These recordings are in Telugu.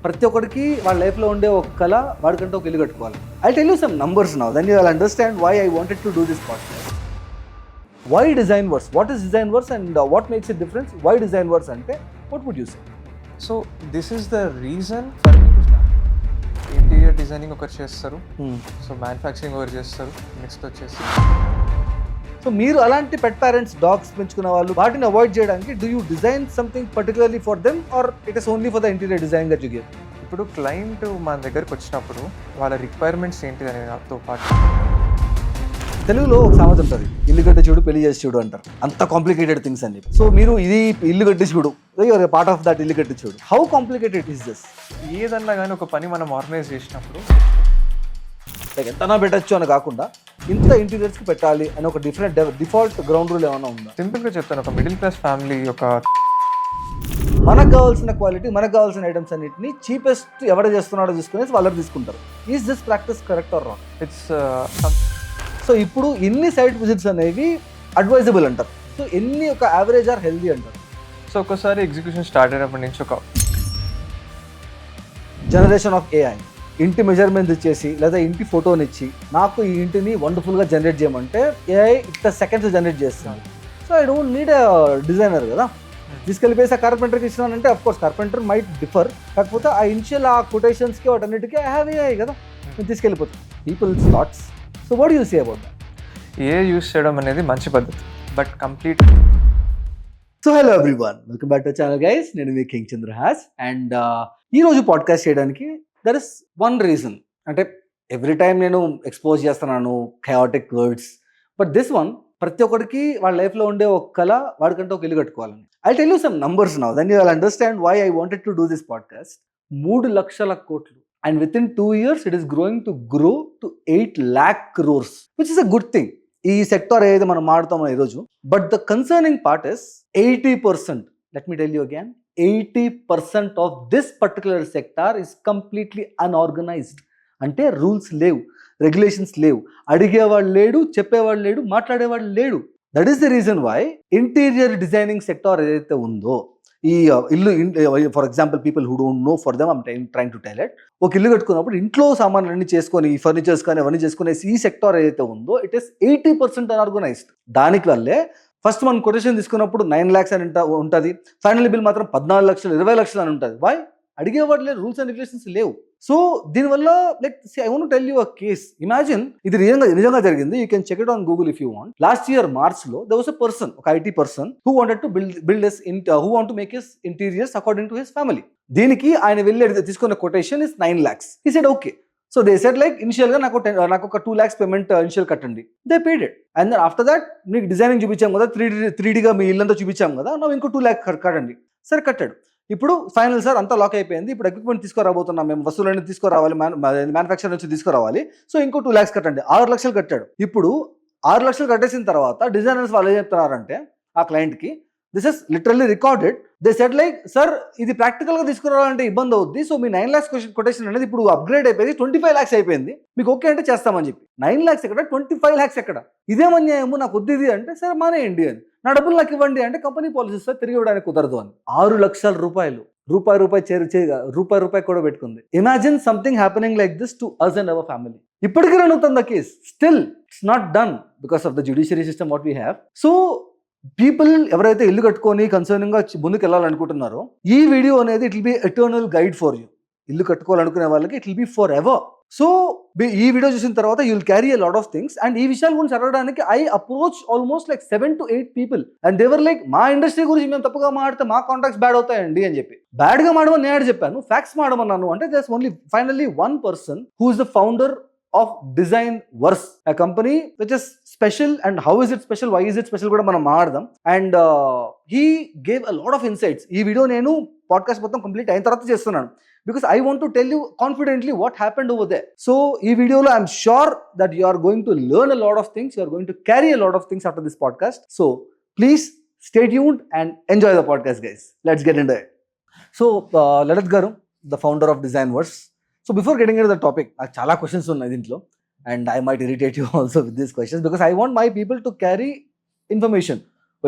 ప్రతి ఒక్కరికి వాళ్ళ లైఫ్లో ఉండే ఒక కళ వాడికంటే ఒక ఇల్లు కట్టుకోవాలి. I tell you some numbers now, then you will understand why I wanted to do this podcast. Why design works, what is design works and what makes it difference? Why design works అంటే what would you say? So this is the reason for me to start. Interior designing ఒకరు చేస్తారు, సో మ్యానుఫ్యాక్చరింగ్ ఒకరు చేస్తారు, నెక్స్ట్ వచ్చేసి సో మీరు అలాంటి పెట్ పేరెంట్స్ డాగ్స్ పెంచుకున్న వాళ్ళు వాటిని అవాయిడ్ చేయడానికి do you design something particularly for them or it is only for the interior design that you give? ఇప్పుడు క్లయింట్ మన దగ్గరకు వచ్చినప్పుడు వాళ్ళ రిక్వైర్మెంట్స్ ఏంటి అనే దాంతో పాటు తెలుగులో ఒక సామెత ఉంటుంది, ఇల్లు కట్టి చూడు పెళ్లి చేసి చూడు అంటారు. అంత కాంప్లికేటెడ్ థింగ్స్ అన్ని. సో మీరు ఇది ఇల్లు కట్టి చూడు, యూఆర్ పార్ట్ ఆఫ్ దట్ ఇల్లు కట్టి చూడు. How complicated is this? ఏదన్నా కానీ ఒక పని మనం ఆర్గనైజ్ చేసినప్పుడు లైక్ ఎంతనా పెట్టచ్చు అని కాకుండా ఇంత ఇంటీరియర్స్కి పెట్టాలి అని ఒక డిఫాల్ట్ గ్రౌండ్ రూల్ ఏమైనా ఉందా? సింపుల్గా చెప్తాను, ఒక మిడిల్ క్లాస్ ఫ్యామిలీ ఒక మనకు కావాల్సిన క్వాలిటీ, మనకు కావాల్సిన ఐటమ్స్ అన్నింటినీ చీపెస్ట్ ఎవడ చేస్తున్నాడో చూసుకునేసి వాళ్ళకి తీసుకుంటారు. Is this practice correct or wrong? It's so ఇప్పుడు ఎన్ని సైట్ విజిట్స్ అనేవి అడ్వైజబుల్ అంటారు? సో ఎన్ని ఒక యావరేజ్ ఆర్ హెల్దీ అంటారు? సో ఒకసారి ఎగ్జిక్యూషన్ స్టార్ట్ అయినప్పటి నుంచి ఒక జనరేషన్ ఆఫ్ ఏఐ ఇంటి మెజర్మెంట్ ఇచ్చేసి లేదా ఇంటి ఫోటోని ఇచ్చి నాకు ఈ ఇంటిని వండర్ఫుల్గా జనరేట్ చేయమంటే ఏఐ ఇట్లా సెకండ్స్ జనరేట్ చేస్తుంది. So I don't need a designer కదా. తీసుకెళ్ళిపోయి ఆ కార్పెంటర్కి ఇచ్చినానంటే of course carpenter might differ, కాకపోతే ఆ ఇనిషియల్ ఆ కొటేషన్స్కి వాటన్నిటికీ ఐ హ్యావ్ ఏఐ కదా, నేను తీసుకెళ్ళిపోతాను. People's thoughts. So what you say about that? ఏ యూస్ చేయడం అనేది మంచి పద్ధతి, but complete. So hello everyone, welcome back to channel guys. నేను మీ కింగ్ చంద్రహాస్ అండ్ ఈరోజు పాడ్కాస్ట్ చేయడానికి దర్ ఇస్ వన్ రీజన్. అంటే ఎవ్రీ టైం నేను ఎక్స్పోజ్ చేస్తున్నాను chaotic words, but this one ప్రతి ఒక్కరికి వాళ్ళ లైఫ్లో ఉండే ఒక కళ వాడికంటే ఒక ఇల్లు కట్టుకోవాలని. I tell you some numbers now, then you will understand why I wanted to do this podcast. 3 లక్షల కోట్లు and with in 2 years it is growing to grow to 8 lakh crores, which is a good thing. ఈ సెక్టార్ ఏదైతే మనం మాడుతామో ఈరోజు, but the concerning part is 80%, let me tell you again, 80% of this particular sector is completely unorganised. అంటే రూల్స్ లేవు, రెగ్యులేషన్స్ లేవు, అడిగేవాడు లేడు, చెప్పేవాడు లేడు, మాట్లాడేవాడు లేడు. That is the reason why interior designing sector ఏదైతే ఉందో, ఈ ఇల్లు for example people who don't know, for them I'm trying to tell it. ఒక ఇల్లు కట్టుకున్నప్పుడు ఇంట్లో సామాన్లు అన్ని చేసుకొని, ఈ ఫర్నిచర్స్ కానీ అవన్నీ చేసుకునేసి ఈ సెక్టార్ ఏదైతే ఉందో ఇట్ ఈస్ 80% అన్ఆర్గనైజ్డ్. దానికి వల్లే ఫస్ట్ మనం కొటేషన్ తీసుకున్నప్పుడు 9 lakhs అని ఉంటుంది, ఫైనల్ బిల్ మాత్రం 14 లక్షలు 20 లక్షలు అని ఉంటుంది. వై? అడిగేవాడు లేదు, రూల్స్ అండ్ రెగ్యులేషన్స్ లేవు. సో దీనివల్ల like I want to tell you a case. Imagine, ఇది నిజంగా జరిగింది. You can check it on Google if you want. Last year March లో దేర్ వాస్ ఎ పర్సన్, ఒక IT person who wanted to build who want to make his interiors according to his family. దీనికి ఆయన వెళ్ళి తీసుకున్న quotation is 9 lakhs. He said okay. So they said like initial గా నాకు ఒక 2 lakhs పేమెంట్ ఇనిషియల్ కట్టండి. They paid it. And then after that మీకు డిజైనింగ్ చూపించాం కదా, 3Dగా మీ ఇల్లంతా చూపించాం కదా, నా ఇంకో 2 lakhs కట్టండి. సరే కట్టాడు. ఇప్పుడు ఫైనల్ సార్ అంతా లాక్ అయిపోయింది, ఇప్పుడు ఎక్విప్మెంట్ తీసుకురాబోతున్నాం, మేము వస్తువులన్నీ తీసుకురావాలి, మ్యానుఫ్యాక్చర్ నుంచి తీసుకురావాలి, సో ఇంకో 2 lakhs కట్టండి. 6 లక్షలు కట్టాడు. ఇప్పుడు 6 లక్షలు కట్టేసిన తర్వాత డిజైనర్స్ వాళ్ళు ఏం చెప్తున్నారంటే ఆ క్లయింట్కి, this is literally recorded. They said like, sir ఇది ప్రాక్టికల్గా తీసుకురావాలంటే ఇబ్బంది అవుద్ది, సో మీ 9 lakhs కొటేషన్ అనేది ఇప్పుడు అప్గ్రేడ్ అయిపోయింది, 25 lakhs అయిపోయింది, మీకు ఓకే అంటే చేస్తామని చెప్పి. 9 lakhs ఎక్కడ, 25 lakhs ఎక్కడ? ఇదేమన్యాయము, నాకు వద్దు ఇది అంటే, సరే మానేయండి అని. నా డబ్బులు నాకు ఇవ్వండి అంటే కంపెనీ పాలసీస్ తిరిగి ఇవ్వడానికి కుదరదు అని. 6 లక్షల రూపాయలు, రూపాయి కూడా పెట్టుకుంది. Imagine something happening like this to us and our family. ఇప్పటికీ రన్ అవుతుంది the case. Still it's not done because of the judiciary system what we have. So people ఎవరైతే ఇల్లు కట్టుకొని కన్సర్నింగ్ గా ముందుకు వెళ్ళాలనుకుంటున్నారో, ఈ వీడియో అనేది it will be eternal guide for you. ఇల్లు కట్టుకోవాలనుకునే వాళ్ళకి it will be forever. So ఈ వీడియో చూసిన తర్వాత you will carry a lot of things. And ఈ విషయాల గురించి అడగడానికి I approach almost like 7 to 8 people and they were like, మా ఇండస్ట్రీ గురించి మేము తప్పుగా మాడితే మా కాంటాక్ట్స్ బ్యాడ్ అవుతాయండి అని చెప్పి. బ్యాడ్ గా మాడమని నేను చెప్పాను, ఫ్యాక్ట్స్ మాడమన్నాను అంటే that's only finally one person who is the founder of Design Verse, a company which is special. And how is it special, why is it special kuda manam maadadam. And he gave a lot of insights. Ee video nenu podcast mottham complete ayin tarvata chestunnanu because I want to tell you confidently what happened over there. So ee video lo I'm sure that you are going to learn a lot of things, you are going to carry a lot of things after this podcast. So please stay tuned and enjoy the podcast guys. Let's get into it. So Lalit garu, the founder of Design Verse. So before getting into the topic, నాకు చాలా క్వశ్చన్స్ ఉన్నాయి దీంట్లో, and I might irritate you also with these questions because I want my people to carry information.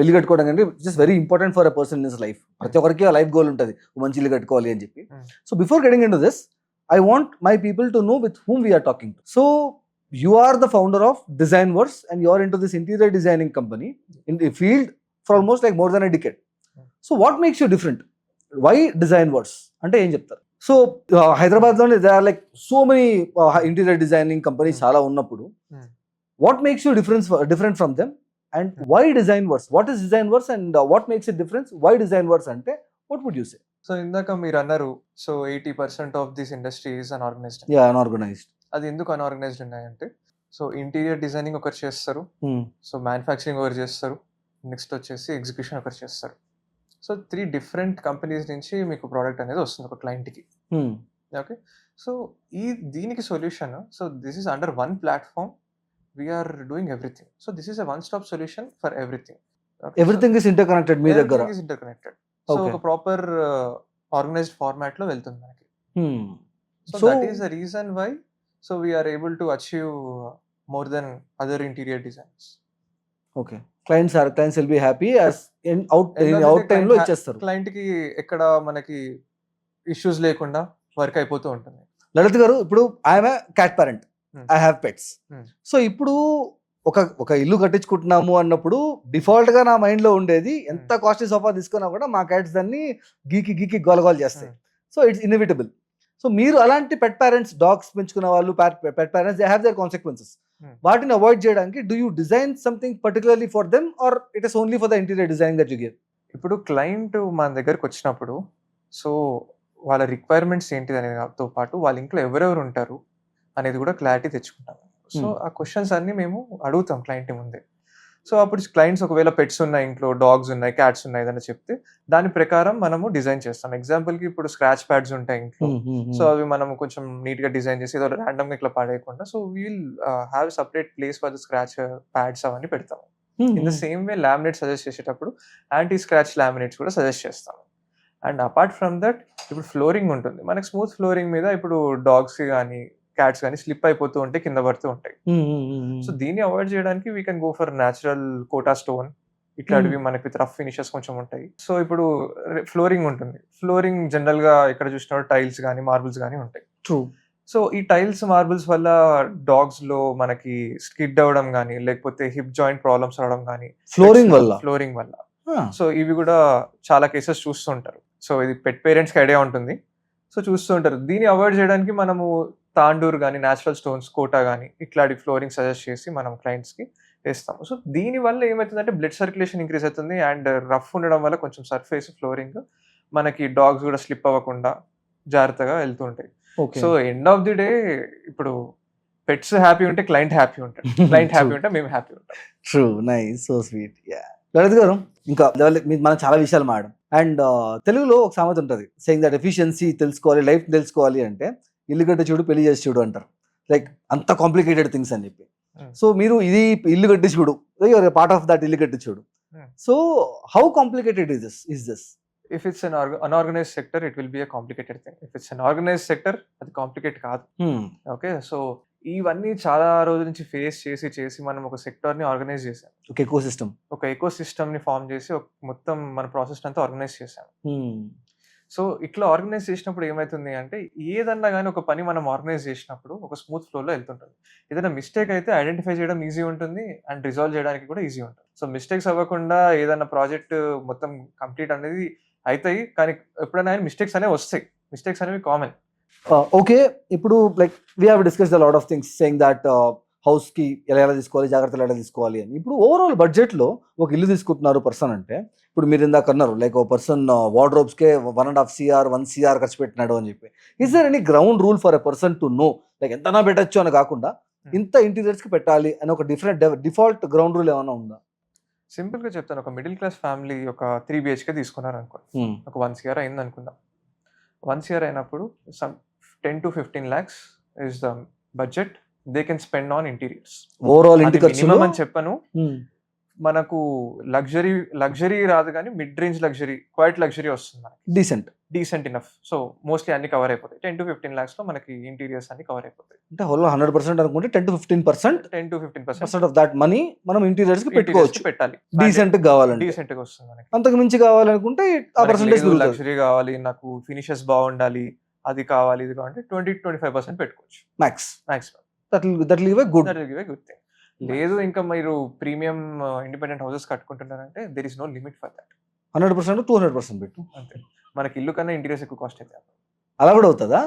ఇల్లు కట్టుకోవడం అంటే just very important for a person in his life. ప్రతి ఒక్కరికి ఆ లైఫ్ గోల్ ఉంటుంది, మంచి ఇల్లు కట్టుకోవాలి అని చెప్పి. So before getting in to this, I want my people to know with whom we are talking to. So you are the founder of Designverse and you are into this interior designing company in the field for almost like more than a decade. So what makes you different? Why Designverse? Ante em cheptaru? So Hyderabad lo there are like so many interior designing companies chaala unnappudu, what makes you different from them, and why Designverse? What is Designverse and what makes it different? Why Designverse ante what would you say? So ఇందాక మీరు అన్నారు, so 80% of this industry is unorganised. Yeah, unorganized. అది ఎందుకు అన్ఆర్గనైజ్డ్ ఉన్నాయంటే, సో ఇంటీరియర్ డిజైనింగ్ ఒకరు చేస్తారు, సో మ్యానుఫ్యాక్చరింగ్ ఒకరు చేస్తారు, నెక్స్ట్ వచ్చేసి ఎగ్జిక్యూషన్ ఒకరు చేస్తారు. సో 3 డిఫరెంట్ కంపెనీస్ నుంచి మీకు ప్రోడక్ట్ అనేది వస్తుంది ఒక క్లయింట్కి. ఓకే, సో దీనికి solution, so this is under one platform, we're doing everything. So this is a one stop solution for everything. Everything is interconnected మీ దగ్గర. Is interconnected. So Okay. ఒక ప్రాపర్ ఆర్గనైజ్డ్ ఫార్మాట్ లో వెళ్తుంది మనకి. So So- that is the reason why so we're able to achieve more than other interior designs. Okay. Clients will be happy as in out time లో ఇచ్చేస్తారు. క్లయింట్ కి ఎక్కడ మనకి ఇష్యూస్ లేకుండా వర్క్ అయిపోతూ ఉంటుంది. లలిత్ గారు, ఇప్పుడు I'm cat parent, I have pets. Hmm. So ఇప్పుడు ఒక ఇల్లు కట్టించుకుంటున్నాము అన్నప్పుడు డిఫాల్ట్ గా నా మైండ్ లో ఉండేది, ఎంత కాస్ట్లీ సోఫా తీసుకున్నా కూడా మా క్యాట్స్ దాన్ని గీకి గోలగోలు చేస్తాయి. So it's inevitable. సో మీరు అలాంటి పెట్ పేరెంట్స్, డాగ్స్ పెంచుకున్న వాళ్ళు, pet parents, they have their consequences. వాటిని అవాయిడ్ చేయడానికి do you design something particularly for them or it is only for the interior designing that you give? ఇప్పుడు క్లయింట్ మన దగ్గరకు వచ్చినప్పుడు, సో వాళ్ళ రిక్వైర్మెంట్స్ ఏంటి అనేతో పాటు వాళ్ళ ఇంట్లో ఎవరెవరు ఉంటారు అనేది కూడా క్లారిటీ తెచ్చుకుంటాం. సో ఆ క్వశ్చన్స్ అన్ని మేము అడుగుతాం క్లయింట్ ముందే. సో అప్పుడు క్లయింట్స్ ఒకవేళ పెట్స్ ఉన్నాయి, ఇంట్లో డాగ్స్ ఉన్నాయి, క్యాట్స్ ఉన్నాయి ఏదైనా చెప్తే దాని ప్రకారం మనము డిజైన్ చేస్తాం. ఎగ్జాంపుల్కి ఇప్పుడు స్క్రాచ్ ప్యాడ్స్ ఉంటాయి ఇంట్లో, సో అవి మనం కొంచెం నీట్ గా డిజైన్ చేసి ఏదో ర్యాండమ్ గా ఇట్లా పడేయకుండా, so we'll have separate place for the scratch pads అవన్నీ పెడతాము. In the same way laminate suggest చేసేటప్పుడు యాంటీ స్క్రాచ్ లామినేట్స్ కూడా సజెస్ట్ చేస్తాము. అండ్ అపార్ట్ ఫ్రమ్ దట్, ఇప్పుడు ఫ్లోరింగ్ ఉంటుంది మనకి, స్మూత్ ఫ్లోరింగ్ మీద ఇప్పుడు డాగ్స్ కానీ క్యాట్స్ కానీ స్లిప్ అయిపోతూ ఉంటే కింద పడుతూ ఉంటాయి. సో దీన్ని అవాయిడ్ చేయడానికి we can go for natural Kota stone, ఇట్లాంటివి మనకి విత్ రఫ్ ఫినిషెస్ కొంచెం ఉంటాయి. సో ఇప్పుడు ఫ్లోరింగ్ ఉంటుంది, ఫ్లోరింగ్ జనరల్ గా ఇక్కడ చూసినప్పుడు టైల్స్ కానీ మార్బుల్స్ కానీ ఉంటాయి. సో ఈ టైల్స్ మార్బుల్స్ వల్ల డాగ్స్ లో మనకి స్కిడ్ అవ్వడం కానీ, లేకపోతే హిప్ జాయింట్ ప్రాబ్లమ్స్ రావడం కానీ ఫ్లోరింగ్ వల్ల. సో ఇవి కూడా చాలా కేసెస్ చూస్తుంటారు. సో ఇది పెట్ పేరెంట్స్ కి ఐడియా ఉంటుంది, సో చూస్తూ ఉంటారు. దీన్ని అవాయిడ్ చేయడానికి మనము తాండూర్ కానీ, న్యాచురల్ స్టోన్స్, కోటా కానీ ఇట్లాంటి ఫ్లోరింగ్ సజెస్ట్ చేసి మనం క్లయింట్స్ కి వేస్తాము. సో దీని వల్ల ఏమవుతుందంటే బ్లడ్ సర్క్యులేషన్ ఇంక్రీజ్ అవుతుంది, అండ్ రఫ్ ఉండడం వల్ల కొంచెం సర్ఫేస్ ఫ్లోరింగ్ మనకి డాగ్స్ కూడా స్లిప్ అవ్వకుండా జాగ్రత్తగా వెళ్తూ ఉంటాయి. So end of the day ఇప్పుడు పెట్స్ హ్యాపీ ఉంటే క్లయింట్ హ్యాపీ ఉంటాడు, క్లయింట్ హ్యాపీ ఉంటే మేము హ్యాపీ ఉంటాం. True, nice, so sweet. Lalit గారు, ఇంకా మనం చాలా విషయాలు మాట్లాడడం. అండ్ తెలుగులో ఒక సామెత ఉంటుంది, సేయింగ్ దట్ ఎఫిషియన్సీ తెలుసుకోవాలి, లైఫ్ తెలుసుకోవాలి అంటే ఇల్లు కట్టి చూడు, పెళ్లి చేసి చూడు అంటారు. లైక్ అంత కాంప్లికేటెడ్ థింగ్స్ అని చెప్పి. సో మీరు ఇది ఇల్లు కట్టి చూడు, పార్ట్ ఆఫ్ దట్ ఇల్లు కట్టి చూడు. So how complicated is this? If it's an unorganized sector, it will be a complicated thing. If it's an organized sector, అది కాంప్లికేట్ కాదు. ఓకే, సో ఇవన్నీ చాలా రోజుల నుంచి ఫేస్ చేసి మనం ఒక సెక్టార్ని ఆర్గనైజ్ చేసాం, ఒక ఎకో సిస్టమ్ని ఫామ్ చేసి మొత్తం మన ప్రాసెస్ అంతా ఆర్గనైజ్ చేసాం. సో ఇట్లా ఆర్గనైజ్ చేసినప్పుడు ఏమవుతుంది అంటే, ఏదన్నా కానీ ఒక పని మనం ఆర్గనైజ్ చేసినప్పుడు ఒక స్మూత్ ఫ్లోలో వెళ్తుంటుంది. ఏదైనా మిస్టేక్ అయితే ఐడెంటిఫై చేయడం ఈజీ ఉంటుంది, అండ్ రిజాల్వ్ చేయడానికి కూడా ఈజీ ఉంటుంది. సో మిస్టేక్స్ అవ్వకుండా ఏదైనా ప్రాజెక్ట్ మొత్తం కంప్లీట్ అనేది అవుతాయి, కానీ ఎప్పుడైనా మిస్టేక్స్ అనేవి వస్తాయి, మిస్టేక్స్ అనేవి కామన్. ఓకే, ఇప్పుడు like we have discussed a lot of things saying that house కి ఎలా తీసుకోవాలి, జాగ్రత్తలు ఎలా తీసుకోవాలి అని. ఇప్పుడు ఓవరాల్ బడ్జెట్ లో ఒక ఇల్లు తీసుకుంటున్నారు పర్సన్ అంటే, ఇప్పుడు మీరు ఇందాక అన్నారు లైక్ ఒక పర్సన్ వార్డ్రోబ్స్ కే 1.5 CR 1 CR ఖర్చు పెట్టినాడు అని చెప్పి. Is there any ground rule for a person to know, like ఎంతనా పెట్టచ్చు అని కాకుండా ఇంత ఇంటీరియర్స్ కి పెట్టాలి అని ఒక డిఫాల్ట్ గ్రౌండ్ రూల్ ఏమైనా ఉందా? సింపుల్ గా చెప్తాను, ఒక మిడిల్ క్లాస్ ఫ్యామిలీ ఒక 3 BHK తీసుకున్నారు అనుకో, ఒక 1 CR అయింది అనుకుందాం. 1 CR అయినప్పుడు some 10 to 15 lakhs is the budget they can spend on interiors. Overall ఇంటి ఖర్చు అని చెప్పను, మనకు లగ్జరీ రాదు కానీ mid range luxury, quite luxury వస్తుంది మనకి. Decent enough. సో మోస్ట్లీ అన్ని కవర్ అయిపోతాయి. 10 to 15 lakhs లో మనకి ఇంటీరియర్స్ అన్ని కవర్ అయిపోతాయి. అంటే హోల్ 100% అనుకుంటే 10 to 15% 10 to 15% of that money మనం ఇంటీరియర్స్ కి పెట్టుకోవచ్చు. పెట్టాలి. డీసెంట్ కావాలంటే. డీసెంట్ గా వస్తుంది మనకి. అంతకు మించి కావాలనుకుంటే ఆ పర్సెంటేజ్ లగ్జరీ కావాలి, నాకు ఫినిషెస్ బాగుండాలి, అది కావాలి, ఇది కావాలంటే 20-25% పెట్టుకోవచ్చు max. Maximum. That will give a good. Good thing. లేదు ఇంకా మీరు ప్రీమియం ఇండిపెండెంట్ హౌసెస్ కట్టుకుంటున్నారంటే there is no limit for that. 100% 200% పెట్టు. అంతే. మనకి ఇల్లు కన్నా ఇంటీరియర్స్ ఎక్కువ కాస్ట్ అవుతాయి. అలా కూడా అవుతుందా?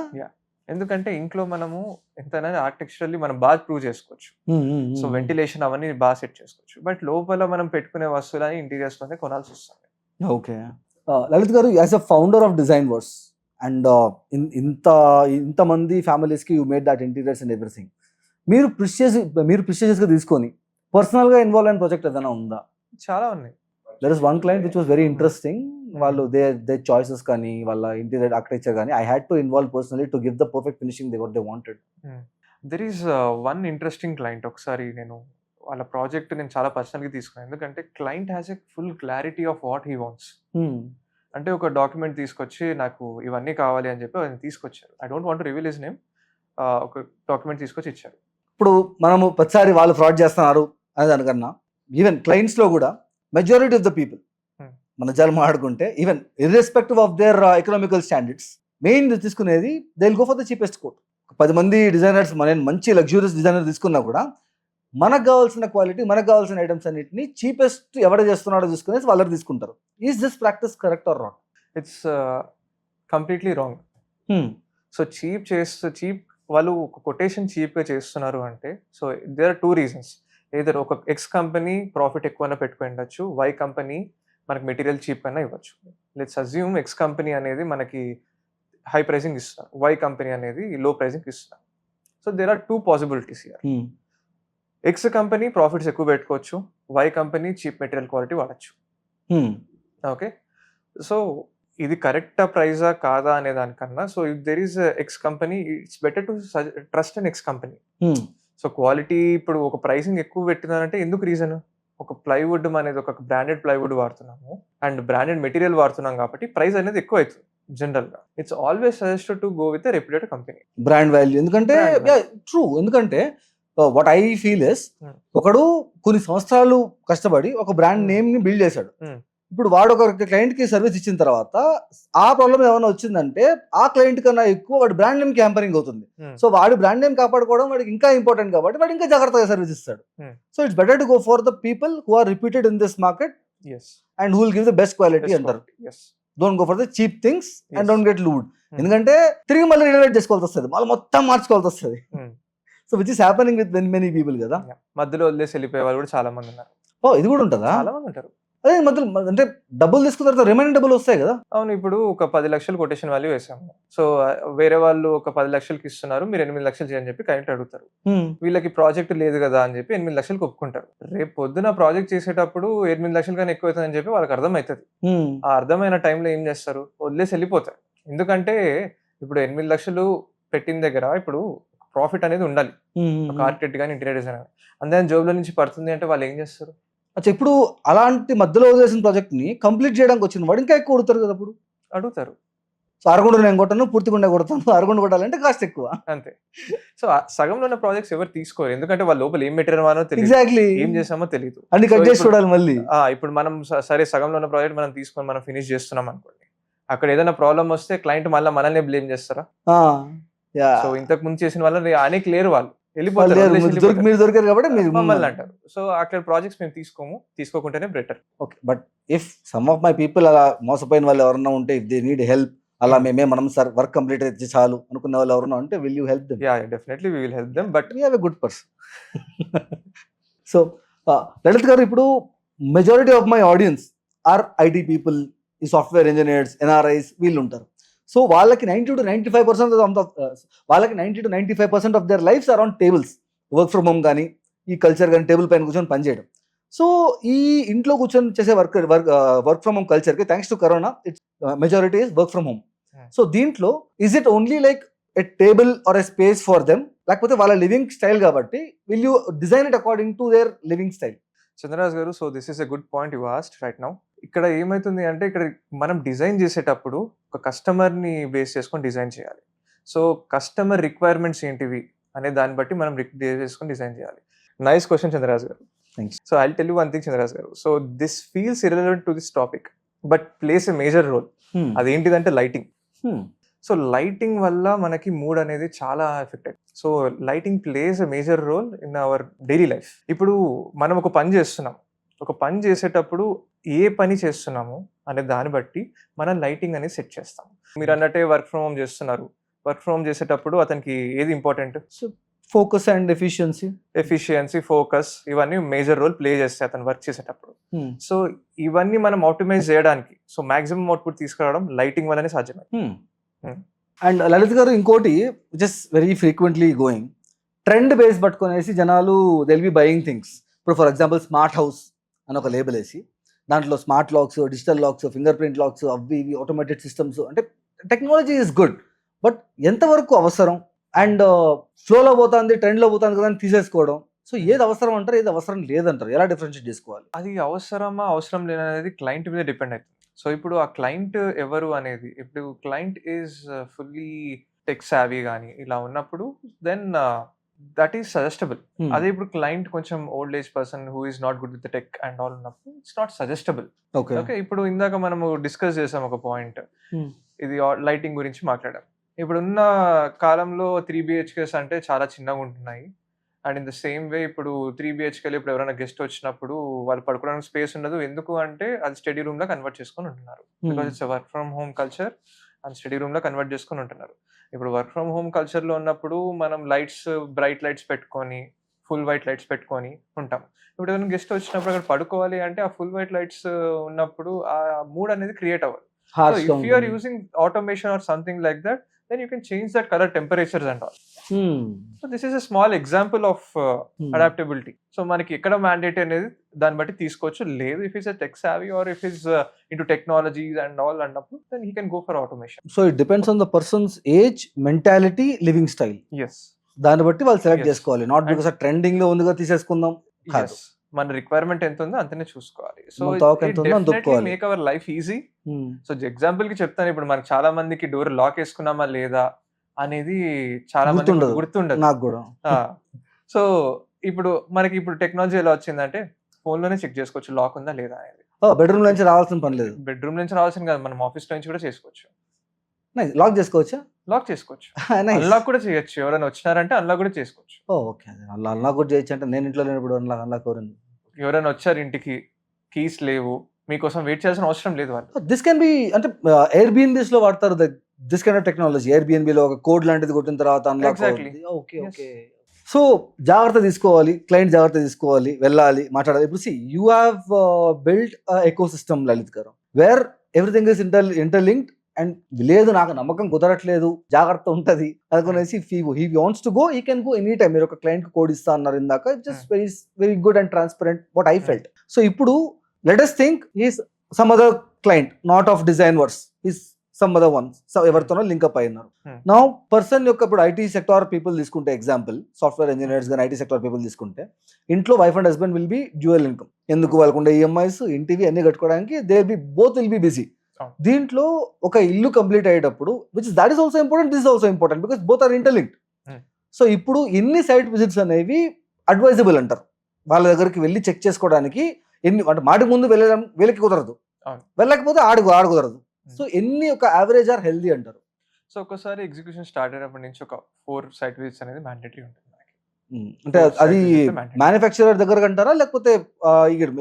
ఎందుకంటే ఇంట్లో మనము ఎంతైనా ఆర్కిటెక్చరల్లీ మనం బాగా ప్రూవ్ చేసుకోవచ్చు. సో వెంటిలేషన్ అవన్నీ బాగా సెట్ చేసుకోవచ్చు. బట్ లోపల మనం పెట్టుకునే వస్తువులని ఇంటీరియర్స్ లోనే కొనాల్సి వస్తుంది. ఓకే. లలిత్ గారు, as a founder of design words and ఇంతమంది ఫ్యామిలీస్ కి you made that interiors and everything, మీరు ప్రిస్టేజియస్ గా తీసుకొని పర్సనల్ గా ఇన్వాల్వ్ అయిన ప్రాజెక్ట్ ఏదైనా ఉందా? చాలా ఉన్నాయి. There is one client which was very interesting. వాళ్ళు దే చాయిసెస్ కానీ వాళ్ళ ఇంటీరియర్ ఆర్కిటెక్చర్ కానీ I had to involve personally to give the perfect finishing they wanted. There is one interesting client. ఒకసారి నేను వాళ్ళ ప్రాజెక్ట్ నేను చాలా పర్సనల్గా తీసుకున్నాను. ఎందుకంటే client has a full clarity of what he wants. అంటే ఒక డాక్యుమెంట్ తీసుకొచ్చి నాకు ఇవన్నీ కావాలి అని చెప్పి ఆయన తీసుకొచ్చారు. I don't want to reveal his name. ఒక డాక్యుమెంట్ తీసుకొచ్చి ఇచ్చారు. ఇప్పుడు మనము ప్రతిసారి వాళ్ళు ఫ్రాడ్ చేస్తున్నారు అని దానికన్నా ఈవెన్ క్లయింట్స్ లో కూడా మెజారిటీ ఆఫ్ ద పీపుల్ మన జల్ మాట్లాడుకుంటే even irrespective of their economical standards main తీసుకునేది they will go for the cheapest quote. 10 మంది డిజైనర్స్ మంచి లగ్జూరియస్ డిజైనర్ తీసుకున్నా కూడా మనకు కావాల్సిన క్వాలిటీ, మనకు కావాల్సిన ఐటమ్స్ అన్నిటిని చీపెస్ట్ ఎవడ చేస్తున్నాడో చూసుకునేసి వాళ్ళకి తీసుకుంటారు. Is this practice correct or wrong? It's completely wrong. So cheap వాళ్ళు ఒక కొటేషన్ చీప్గా చేస్తున్నారు అంటే so there are 2 reasons. Either ఒక ఎక్స్ కంపెనీ ప్రాఫిట్ ఎక్కువైనా పెట్టుకుని ఉండొచ్చు, వై కంపెనీ మనకి మెటీరియల్ చీప్ అయినా ఇవ్వచ్చు. లెట్స్ అజ్యూమ్ ఎక్స్ కంపెనీ అనేది మనకి హై ప్రైసింగ్ ఇస్తున్నారు, వై కంపెనీ అనేది లో ప్రైసింగ్ ఇస్తున్నారు. So there are 2 possibilities here. X company profits ఎక్కువ పెట్టుకోవచ్చు, Y company cheap material quality వాడచ్చు. ఓకే, సో ఇది కరెక్టా ప్రైజా కాదా అనే దానికన్నా so if there is X company it's better to trust an ex company. So quality ఇప్పుడు ఒక ప్రైసింగ్ ఎక్కువ పెట్టినారంటే ఎందుకు రీజన్? ఒక ప్లైవుడ్ అనేది ఒక బ్రాండెడ్ ప్లైవుడ్ వాడుతున్నాము అండ్ బ్రాండెడ్ మెటీరియల్ వాడుతున్నాం కాబట్టి ప్రైస్ అనేది ఎక్కువ అవుతుంది జనరల్ గా. It's always suggested to go with reputed company. Brand value. ఎందుకంటే ట్రూ, ఎందుకంటే వాట్ ఐ ఫీల్ ఇస్ ఒకడు కొన్ని సంవత్సరాలు కష్టపడి ఒక బ్రాండ్ నేమ్ ని బిల్డ్ చేశాడు. ఇప్పుడు వాడు ఒక క్లయింట్ కి సర్వీస్ ఇచ్చిన తర్వాత ఆ ప్రాబ్లం ఏమైనా వచ్చిందంటే ఆ క్లయింట్ కన్నా ఎక్కువ వాడు బ్రాండ్ నేమ్ క్యాంపరింగ్ అవుతుంది. సో వాడు బ్రాండ్ నేమ్ కాపాడుకోవడం వాడికి ఇంకా ఇంపార్టెంట్ కాబట్టి వాడు ఇంకా జాగ్రత్తగా సర్వీస్ ఇస్తాడు. So it's better to go for the people who are repeated in this market and who will give the best quality అంటారు. Don't go for the cheap things and don't get looted. ఎందుకంటే తిరిగి మళ్ళీ రినోవేట్ చేసుకోవాల్సి వస్తుంది, మళ్ళీ మొత్తం మార్చుకోవాల్సి వస్తుంది. So which is happening with many people కదా. మధ్యలో వదిలేసి వెళ్ళిపోయే వాళ్ళు కూడా చాలా మంది ఉన్నారు. ఓ, ఇది కూడా ఉంటుందా? చాలా మంది ఉంటారు. అదే మధ్యలో అంటే డబ్బులు తీసుకున్న తర్వాత రిమైనింగ్ డబ్బులు వస్తాయి కదా. అవును, ఇప్పుడు ఒక 10 లక్షలు కొటేషన్ వాల్యూ వేసాము. సో వేరే వాళ్ళు ఒక 10 లక్షలకి ఇస్తున్నారు, మీరు 8 లక్షలు చేయని చెప్పి క్లయింట్ అడుగుతారు. వీళ్ళకి ప్రాజెక్ట్ లేదు కదా అని చెప్పి 8 లక్షలకు ఒప్పుకుంటారు. రేపు పొద్దున ప్రాజెక్ట్ చేసేటప్పుడు 8 లక్షలు కానీ ఎక్కువ అవుతుందని చెప్పి వాళ్ళకి అర్థమవుతుంది. ఆ అర్థమైన టైంలో ఏం చేస్తారు? వదిలేసి వెళ్ళిపోతారు. ఎందుకంటే ఇప్పుడు 8 లక్షలు పెట్టిన దగ్గర ఇప్పుడు ప్రాఫిట్ అనేది ఉండాలి. ఒక ఆర్కిటెక్ట్ కానీ ఇంటీరియర్ డిజైనర్ అందరి జోబులో నుంచి పడుతుంది అంటే వాళ్ళు ఏం చేస్తారు? అచ్చా, ఇప్పుడు అలాంటి మధ్యలో వదిలేసిన ప్రాజెక్ట్ ని కంప్లీట్ చేయడానికి వచ్చిన వాడు ఇంకా ఎక్కువ కొడతారు కదా. అప్పుడు అడుగుతారు, సో అరగుండ నేను కొట్టాను, పూర్తిగుండా కొడతాను, అరగుండ కొట్టాలంటే కాస్ట్ ఎక్కువ. అంతే. సో సగంలో ఉన్న ప్రాజెక్ట్స్ ఎవరు తీసుకోరు, ఎందుకంటే వాళ్ళ లోపల ఏం మెటీరియల్ వానో తెలియదు, ఎగ్జాక్ట్లీ ఏం చేసామో తెలియదు. అన్ని కట్ చేసి చూడాలి మళ్ళీ. ఇప్పుడు మనం సరే సగంలో ఉన్న ప్రాజెక్ట్ మనం తీసుకొని మనం ఫినిష్ చేస్తున్నాం అనుకోండి, అక్కడ ఏదైనా ప్రాబ్లం వస్తే క్లయింట్ మళ్ళీ మనల్ని బ్లేమ్ చేస్తారా? సో ఇంతకు ముందు చేసిన వాళ్ళని అనేక లేరు, వాళ్ళు వెళ్ళిపోతారు, మీరు దొరికారు కాబట్టి మీరు మమ్మల్ని అంటారు. సో అక్కడ ప్రాజెక్ట్స్ మేము తీసుకోకుంటేనే better. Okay, but if some of my people అలా మోసపోయిన వాళ్ళు ఎవరన్నా ఉంటే, ఇఫ్ దే నీడ్ హెల్ప్, అలా మనం సార్ వర్క్ కంప్లీట్ అయితే చాలు అనుకున్న వాళ్ళు ఎవరన్నా ఉంటే, will you help them? Yeah, definitely we will help them, but we have a good person. So Lalit గారు, ఇప్పుడు majority of my audience are IT people, ఈ సాఫ్ట్వేర్ ఇంజనీర్స్, ఎన్ఆర్ఐస్ వీళ్ళు ఉంటారు. సో వాళ్ళకి 90 to 95% of their lifes around tables, work from home కానీ ఈ కల్చర్ కానీ టేబుల్ పైన కూర్చొని పనిచేయడం. సో ఈ ఇంట్లో కూర్చొని చేసే వర్క్ ఫ్రమ్ హోమ్ కల్చర్కి thanks to corona it's majority is work from home. So దీంట్లో is it only like a table or a space for them, లేకపోతే వాళ్ళ లివింగ్ స్టైల్ కాబట్టి will you design it according to their living style? Chandraraj garu, so this is a good point you asked right now. ఇక్కడ ఏమైతుంది అంటే, ఇక్కడ మనం డిజైన్ చేసేటప్పుడు ఒక కస్టమర్‌ని బేస్ చేసుకొని డిజైన్ చేయాలి. సో కస్టమర్ రిక్వైర్మెంట్స్ ఏంటివి అనే దాన్ని బట్టి మనం బేస్ చేసుకొని డిజైన్ చేయాలి. Nice question Chandraraj garu. Thanks. So I will tell you one thing Chandraraj garu. So this feels irrelevant to this topic but plays a major role. అదేంటిదంటే లైటింగ్. సో లైటింగ్ వల్ల మనకి మూడ్ అనేది చాలా ఎఫెక్ట్ అవుతుంది. So lighting plays a major role in our daily life. ఇప్పుడు మనం ఒక పని చేస్తున్నాం, ఒక పని చేసేటప్పుడు ఏ పని చేస్తున్నాము అనే దాన్ని బట్టి మనం లైటింగ్ అనేది సెట్ చేస్తాం. మీరు అన్నట్టే వర్క్ ఫ్రమ్ హోమ్ చేస్తున్నారు. వర్క్ ఫ్రమ్ హోమ్ చేసేటప్పుడు అతనికి ఏది important? So focus and efficiency, focus ఇవన్నీ మేజర్ రోల్ ప్లే చేస్తాయి అతను వర్క్ చేసేటప్పుడు. సో ఇవన్నీ మనం ఆప్టిమైజ్ చేయడానికి, సో మాక్సిమం అవుట్పుట్ తీసుకురావడం లైటింగ్ వల్లనే సాధ్యమే. అండ్ లలిత్ గారు, ఇంకోటి just very frequently going trend base పట్టుకునేసి జనాలు దెల్ బి బయింగ్ థింగ్స్. ఇప్పుడు ఫర్ ఎగ్జాంపుల్ స్మార్ట్ హౌస్ అని ఒక లేబుల్ వేసి దాంట్లో smart locks, digital lakhs, finger print lakhs, అవి ఇవి ఆటోమేటెడ్ సిస్టమ్స్. అంటే టెక్నాలజీ ఈజ్ గుడ్, బట్ ఎంతవరకు అవసరం? అండ్ ఫ్లోలో పోతుంది, ట్రెండ్లో పోతుంది కదా అని తీసేసుకోవడం. సో ఏది అవసరం అంటారు, ఏది అవసరం లేదంటారు? ఎలా డిఫరెన్షియేట్ చేసుకోవాలి? అది అవసరమా అవసరం లేదనేది క్లయింట్ మీద డిపెండ్ అవుతుంది. సో ఇప్పుడు ఆ క్లయింట్ ఎవరు అనేది, ఇప్పుడు client is fully tech savvy కానీ ఇలా ఉన్నప్పుడు దెన్ దట్ ఈస్ సజెస్టబుల్. అదే ఇప్పుడు క్లయింట్ కొంచెం old age person who is not good with tech and all ఉన్నప్పుడు ఇట్స్ నాట్ సజెస్టబుల్. ఓకే, ఇప్పుడు ఇందాక మనము డిస్కస్ చేసాం ఒక పాయింట్, ఇది లైటింగ్ గురించి మాట్లాడాం. ఇప్పుడున్న కాలంలో 3 BHKs అంటే చాలా చిన్నగా ఉంటున్నాయి. అండ్ ఇన్ ద సేమ్ వే ఇప్పుడు 3 BHKలో ఇప్పుడు ఎవరైనా గెస్ట్ వచ్చినప్పుడు వాళ్ళు పడుకోవడానికి స్పేస్ ఉండదు. ఎందుకు అంటే అది స్టడీ రూమ్లో కన్వర్ట్ చేసుకొని ఉంటున్నారు. Because it's work from home culture and study రూమ్లో కన్వర్ట్ చేసుకొని ఉంటున్నారు. ఇప్పుడు వర్క్ ఫ్రమ్ హోమ్ కల్చర్లో ఉన్నప్పుడు మనం లైట్స్, బ్రైట్ లైట్స్ పెట్టుకొని, ఫుల్ వైట్ లైట్స్ పెట్టుకొని ఉంటాం. ఇప్పుడు ఏదైనా గెస్ట్ వచ్చినప్పుడు అక్కడ పడుకోవాలి అంటే ఆ ఫుల్ వైట్ లైట్స్ ఉన్నప్పుడు ఆ మూడ్ అనేది క్రియేట్ అవ్వదు. So if you are using automation or something like that, then you can change that color temperatures and all. So this is a small example of adaptability. So మనకి ఎక్కడ mandate అనేది దాన్ని బట్టి తీసుకోవచ్చు. లేదు if he's a tech savvy or if he's into technologies and all అన్నప్పుడు then he can go for automation. So it depends on the person's age, mentality, living style. Yes. దాన్ని బట్టి వాళ్ళు సెలెక్ట్ చేసుకోవాలి. నాట్ బికాస్ ట్రెండింగ్ లో ఉందిగా తీసేసుకుందాం. Yes. మన రిక్వైర్మెంట్ ఎంత ఉందో అంతనే చూసుకోవాలి. So make our life easy. So example కి చెప్తాను, ఇప్పుడు మనకి చాలా మందికి డోర్ లాక్ వేసుకున్నామా లేదా అనేది చాలా మంది గుర్తుండదు నాకు కూడా. సో ఇప్పుడు మనకి ఇప్పుడు టెక్నాలజీ ఎలా వచ్చిందంటే ఫోన్ లోనే చెక్ చేసుకోవచ్చు లాక్ ఉందా లేదా అనేది. బెడ్రూమ్ నుంచి రావాల్సిన పని లేదు. బెడ్రూమ్ నుంచి రావాల్సిన కాదు, మనం ఆఫీస్ నుంచి కూడా చేసుకోవచ్చు. లాక్ చేసుకోవచ్చా? లాక్ చేసుకోవచ్చు, అన్లాక్ కూడా చేయొచ్చు. ఎవరైనా వచ్చినారంటే అన్లాక్ కూడా చేసుకోవచ్చు. ఓకే, అన్లాక్ కూడా చేయొచ్చు. అంటే నేను ఇంట్లో లేనప్పుడు అన్లాక్ ఎవరైనా వచ్చారు ఇంటికి, కీస్ లేవు, మీకోసం వెయిట్ చేయాల్సిన అవసరం లేదు వాళ్ళు. దిస్ కెన్ బి అంటే ఎయిర్బిఎన్బిస్ లో వాడతారు this kind of technology. Airbnb లో ఒక కోడ్ లాంటిది కొట్టిన తర్వాత అన్లాక్. Okay okay. సో జాగ్రత్త తీసుకోవాలి, క్లయింట్ జాగ్రత్త తీసుకోవాలి, వెళ్ళాలి, మాట్లాడాలి. ఇప్పుడు see you have built ecosystem Lalit garu, where everything is interlinked. And లేదు నాకు నమ్మకం కుదరట్లేదు, జాగ్రత్త ఉంటుంది అనుకునేసి he wants to go, he can go any time. మీరు ఒక క్లయింట్ కి కోడ్ ఇస్తా అన్నారు ఇందాక, just very good and transparent what I felt. So ఇప్పుడు let us think he's some other client, not of design works, he's some other one, so ఎవరితోనో లింకప్ అయినారు. నౌ పర్సన్ యొక్క ఇప్పుడు ఐటీ సెక్టార్ పీపుల్ తీసుకుంటే ఎగ్జాంపుల్, సాఫ్ట్వేర్ ఇంజనీర్స్ కానీ ఐటీ సెక్టార్ పీపుల్ తీసుకుంటే, ఇంట్లో wife and husband will be dual income. ఎందుకు? వాళ్ళకుండే ఈఎంఐస్, ఇంటివి అన్ని కట్టుకోవడానికి బోత్ విల్ బి బిజీ. దీంట్లో ఒక ఇల్లు కంప్లీట్ అయ్యేటప్పుడు that is also important, this is also important because both are interlinked. So ఇప్పుడు ఇన్ని సైట్ విజిట్స్ అనేవి అడ్వైజబుల్ అంటారు. వాళ్ళ దగ్గరికి వెళ్ళి చెక్ చేసుకోవడానికి ఎన్ని అంటే మాటికి ముందు వెళ్ళడం వీళ్ళకి కుదరదు, వెళ్ళకపోతే ఆడు కుదరదు. సో ఎన్ని ఒక యావరేజ్ ఆర్ హెల్దీ అంటారు. సో ఒకసారి ఎగ్జిక్యూషన్ స్టార్ట్ అయినప్పటి నుంచి ఒక 4 సైట్ విజిట్స్ అనేది మ్యాండేటరీ ఉంటుంది. అంటే అది మ్యానుఫ్యాక్చరర్ దగ్గర అంటారా లేకపోతే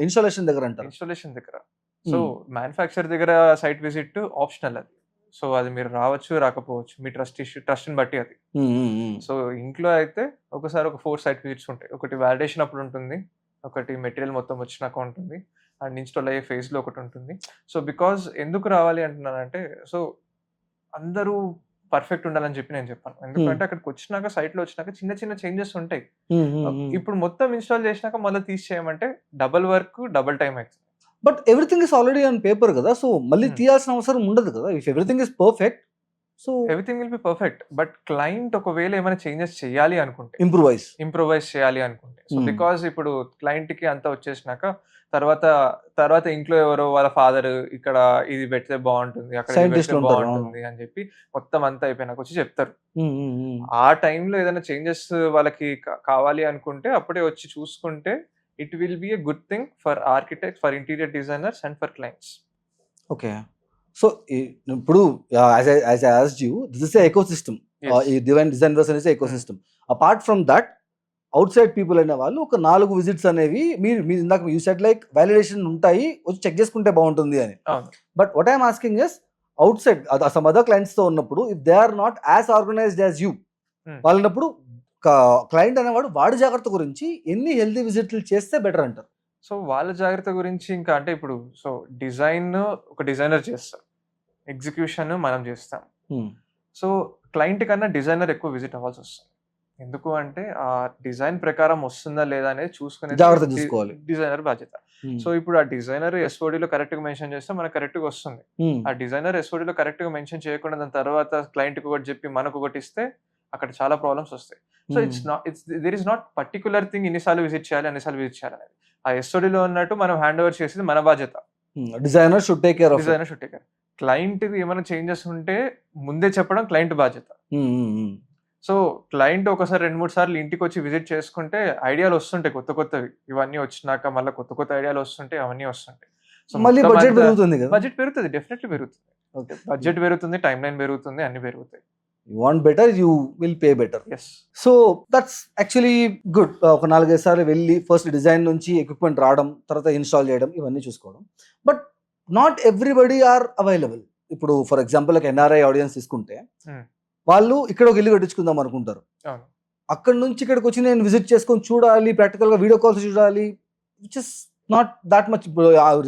ఇన్స్టాలేషన్ దగ్గర అంటారా? ఇన్స్టాలేషన్ దగ్గర. సో మ్యానుఫ్యాక్చర్ దగ్గర సైట్ విజిట్ ఆప్షనల్ అది. సో అది మీరు రావచ్చు రాకపోవచ్చు, మీ ట్రస్ట్ని బట్టి అది. సో ఇంట్లో అయితే ఒకసారి ఒక 4 సైట్ విజిట్స్ ఉంటాయి. ఒకటి వ్యాలిడేషన్ అప్పుడు ఉంటుంది, ఒకటి మెటీరియల్ మొత్తం వచ్చినాక ఉంటుంది, అండ్ ఇన్స్టాల్ అయ్యే ఫేజ్లో ఒకటి ఉంటుంది. సో బికాజ్ ఎందుకు రావాలి అంటున్నానంటే, సో అందరూ పర్ఫెక్ట్ ఉండాలని చెప్పి నేను చెప్పాను. ఎందుకంటే అక్కడికి వచ్చినాక సైట్లో వచ్చినాక చిన్న చిన్న చేంజెస్ ఉంటాయి. ఇప్పుడు మొత్తం ఇన్స్టాల్ చేసినాక మళ్ళీ తీసేయమంటే డబుల్ వర్క్, డబుల్ టైం అవుతుంది. But everything is already on paper కదా, సో మళ్ళీ తీయాల్సిన అవసరం ఉండదు కదా. If everything is perfect, so everything will be perfect. But client ఒకవేళ ఏమైనా చేంజెస్ చేయాలి అనుకుంటే, ఇంప్రూవైజ్ చేయాలి అనుకుంటే, సో Hmm. బికాజ్ ఇప్పుడు క్లయింట్‌కి అంతా వచ్చేసినాక తర్వాత తర్వాత ఇంట్లో ఎవరో వాళ్ళ ఫాదర్ ఇక్కడ ఇది పెడితే బావుంటుంది, అక్కడ ఇది Scientist పెడితే లు ఉంటారు, బావుంటుంది అని చెప్పి మొత్తం అంతా అయిపోయినాక వచ్చి చెప్తారు. ఆ టైంలో ఏదైనా చేంజెస్ వాళ్ళకి కావాలి అనుకుంటే అప్పుడే వచ్చి చూసుకుంటే it will be a good thing for architects, for interior designers and for clients. Okay. So ఇప్పుడు as I asked you, this is ecosystem. ఈ డిజైనర్స్ అనేసి ecosystem. Apart from that, outside people అనే వాళ్ళు ఒక 4 విజిట్స్ అనేవి మీరు ఇందాక యూ సెడ్ లైక్ వాలిడేషన్ ఉంటాయి, వచ్చి చెక్ చేసుకుంటే బాగుంటుంది అని. అవును. But what I'm asking is, outside some other clients తో ఉన్నప్పుడు, if they are not as organised as you, వాళ్ళన్నప్పుడు క్లయింట్ అనేవాడు వాడి జాగ్రత్త గురించి ఎన్ని హెల్తీ విజిట్లు చేస్తే బెటర్ అంటారు? సో వాళ్ళ జాగ్రత్త గురించి ఇంకా అంటే ఇప్పుడు సో డిజైన్ ఒక డిజైనర్ చేస్తారు, ఎగ్జిక్యూషన్ మనం చేస్తాం. సో క్లయింట్ కన్నా డిజైనర్ ఎక్కువ విజిట్ అవ్వాల్సి వస్తుంది. ఎందుకు అంటే ఆ డిజైన్ ప్రకారం వస్తుందా లేదా అనేది జాగ్రత్త చూసుకోవాలి. డిజైనర్ బాధ్యత. సో ఇప్పుడు ఆ డిజైనర్ ఎస్ఓడిలో కరెక్ట్ గా మెన్షన్ చేస్తే మనకు కరెక్ట్ గా వస్తుంది. ఆ డిజైనర్ ఎస్ఓడిలో కరెక్ట్ గా మెన్షన్ చేయకుండా దాని తర్వాత క్లయింట్ కి ఒకటి చెప్పి మనకు ఒకటి ఇస్తే అక్కడ చాలా ప్రాబ్లమ్స్ వస్తాయి. So there is not particular thing ఇన్నిసార్లు విజిట్ చేయాలి అన్నిసార్లు విజిట్ చేయాలి అనేది. ఆ ఎస్ఓడిలో ఉన్నట్టు మనం హ్యాండ్ ఓవర్ చేసేది మన బాధ్యత. Designer should take care. Client ఏమైనా చేంజెస్ ఉంటే ముందే చెప్పడం క్లయింట్ బాధ్యత. సో క్లయింట్ ఒకసారి 2-3 సార్లు ఇంటికి వచ్చి విజిట్ చేసుకుంటే ఐడియాలు వస్తుంటాయి కొత్తవి. ఇవన్నీ వచ్చినాక మళ్ళీ కొత్త ఐడియాలు వస్తుంటాయి, అవన్నీ వస్తుంటాయి. సో మళ్ళీ బడ్జెట్ పెరుగుతుంది కదా. బడ్జెట్ పెరుగుతుంది, డెఫినెట్లీ పెరుగుతుంది. బడ్జెట్ పెరుగుతుంది, టైం లైన్ పెరుగుతుంది, అన్ని పెరుగుతాయి. You want better, you will pay better. Yes. So that's actually good. ఒక 4-5 సార్లు వెళ్ళి ఫస్ట్ డిజైన్ నుంచి ఎక్విప్మెంట్ రావడం, తర్వాత ఇన్స్టాల్ చేయడం, ఇవన్నీ చూసుకోవడం. But not everybody are available. ఇప్పుడు ఫర్ ఎగ్జాంపుల్ ఎన్ఆర్ఐ ఆడియన్స్ తీసుకుంటే, వాళ్ళు ఇక్కడ ఒక ఇల్లు కట్టించుకుందాం అనుకుంటారు. అక్కడ నుంచి ఇక్కడికి వచ్చి నేను విజిట్ చేసుకొని చూడాలి, ప్రాక్టికల్ గా వీడియో కాల్స్ చూడాలి, which is not that much.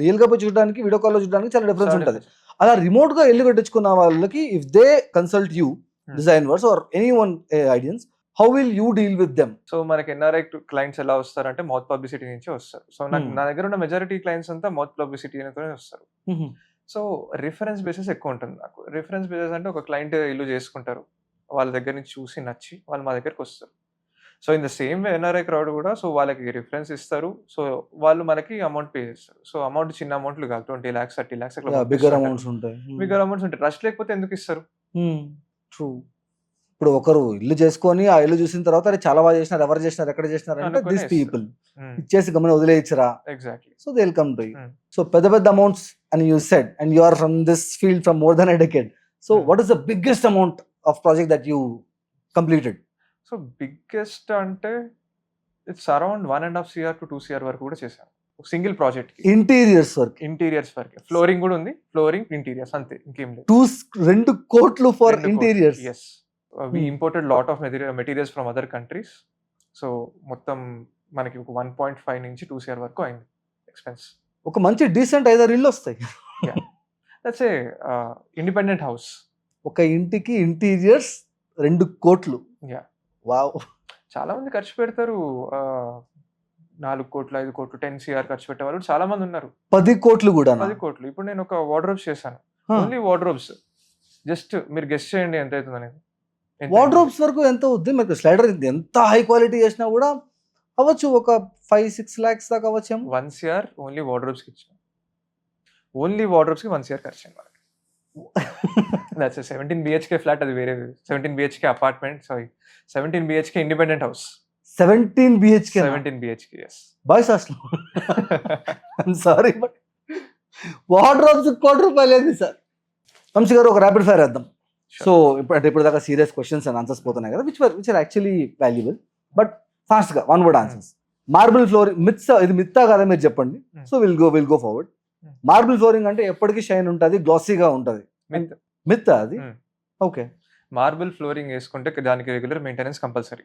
Real గా పోయి చూడడానికి, వీడియో కాల్ లో చూడడానికి చాలా డిఫరెన్స్ ఉంటుంది. అలా రిమోట్ గా ఇల్లు కట్టించుకున్న వాళ్ళకి, if they consult you designers or anyone audience, how will you deal with them? So మనకి ఎన్ఆర్ఐ క్లయింట్స్ ఎలా వస్తారంటే మౌత్ పబ్లిసిటీ నుంచి వస్తారు. సో నా దగ్గర ఉన్న మెజారిటీ క్లయింట్స్ అంతా మౌత్ పబ్లిసిటీ అనేది వస్తారు. సో రిఫరెన్స్ బేసెస్ ఎక్కువ ఉంటుంది నాకు. రిఫరెన్స్ బేసెస్ అంటే ఒక క్లయింట్ ఇల్లు చేసుకుంటారు, వాళ్ళ దగ్గర నుంచి చూసి నచ్చి వాళ్ళు మా దగ్గరకు వస్తారు. So in the same way NRI crowd కూడా సో వాళ్ళకి రిఫరెన్స్ ఇస్తారు. సో వాళ్ళు మనకి అమౌంట్ పే చేస్తారు. సో అమౌంట్ చిన్న అమౌంట్లు కాదు, 20 lakhs 30 lakhs బిగ్గర్ అమౌంట్స్ ఉంటాయి. ట్రస్ట్ లేకపోతే ఎందుకు ఇస్తారు? ట్రూ. ఇప్పుడు ఒకరు ఇల్లు చేసుకొని ఆ ఇల్లు చూసిన తర్వాత అది చాలా బాగా చేసినారు, ఎవరు చేసినారు, ఎక్కడ చేసినారు అంటే దిస్ పీపుల్ ఇచ్చేసి గమని వదిలేయచ్చరా. Exactly. So they will come to you. So పెద్ద అమౌంట్స్ అని you said, and you are from this field from more than a decade. So what is the biggest amount of project that you completed? So biggest అంటే it's around 1.5 CR to 2 CR వరకు కూడా చేశాను సింగిల్ ప్రాజెక్ట్ కి. ఇంటీరియర్స్ వర్క్, ఫ్లోరింగ్ కూడా ఉంది, ఫ్లోరింగ్ ఇంటీరియర్స్ అంతే, ఇంకేం లేదు. 2 కోట్లు for interiors. yes, we imported lot of materials from other countries. So మొత్తం మనకి ఒక 1.5 నుంచి 2 CR వరకు అయింది ఎక్స్పెన్స్. ఒక మంచి డీసెంట్ 5-6 ఇల్లు వస్తాయి. That's a independent house. ఒక ఇంటికి ఇంటీరియర్స్ 2 కోట్లు. వావ్. చాలా మంది ఖర్చు పెడతారు, 4 కోట్లు 5 కోట్లు 10 CR ఖర్చు పెట్టే వాళ్ళు చాలా మంది ఉన్నారు. 10 కోట్లు కూడా. 10 కోట్లు. ఇప్పుడు నేను ఒక వార్డ్రోబ్స్ చేశాను, ఓన్లీ వార్డ్రోబ్స్. జస్ట్ మీరు గెస్ట్ చేయండి ఎంత అవుతుంది అనేది. వార్డ్రోబ్స్ వరకు ఎంత అవుద్ది? మీకు స్లైడర్ ఎంత హై క్వాలిటీ చేసినా కూడా అవ్వచ్చు, ఒక 5-6 lakhs దాకా అవ్వచ్చు. 1 CR ఓన్లీ వార్డ్రోబ్స్కి ఇచ్చాను. ఓన్లీ వార్డ్రోబ్స్కి 1 CR ఖర్చు అయింది మనకి. దట్స్ 17 BHK ఫ్లాట్, అది వేరే 17 BHK apartment, sorry 17 BHK independent house. 17 BHK. Yes. Boys hostel. I'm sorry but wardrobes ₹1 ఏంది సార్? వంశీ గారు ఒక ర్యాపిడ్ ఫైర్ వేద్దాం. సో ఇప్పుడు దాకా సీరియస్ క్వశ్చన్స్ అండ్ ఆన్సర్స్ పోతున్నాయి కదా, which are actually valuable, but fast గా 1 word ఆన్సర్స్. మార్బుల్ ఫ్లోరింగ్ ఇది మిత్తా కదా మీరు చెప్పండి. So will go forward. Marble flooring అంటే ఎప్పటికీ షైన్ ఉంటుంది, గ్లాసీగా ఉంటుంది. మిత్తా అది? ఓకే. మార్బుల్ ఫ్లోరింగ్ వేసుకుంటే దానికి regular maintenance compulsory.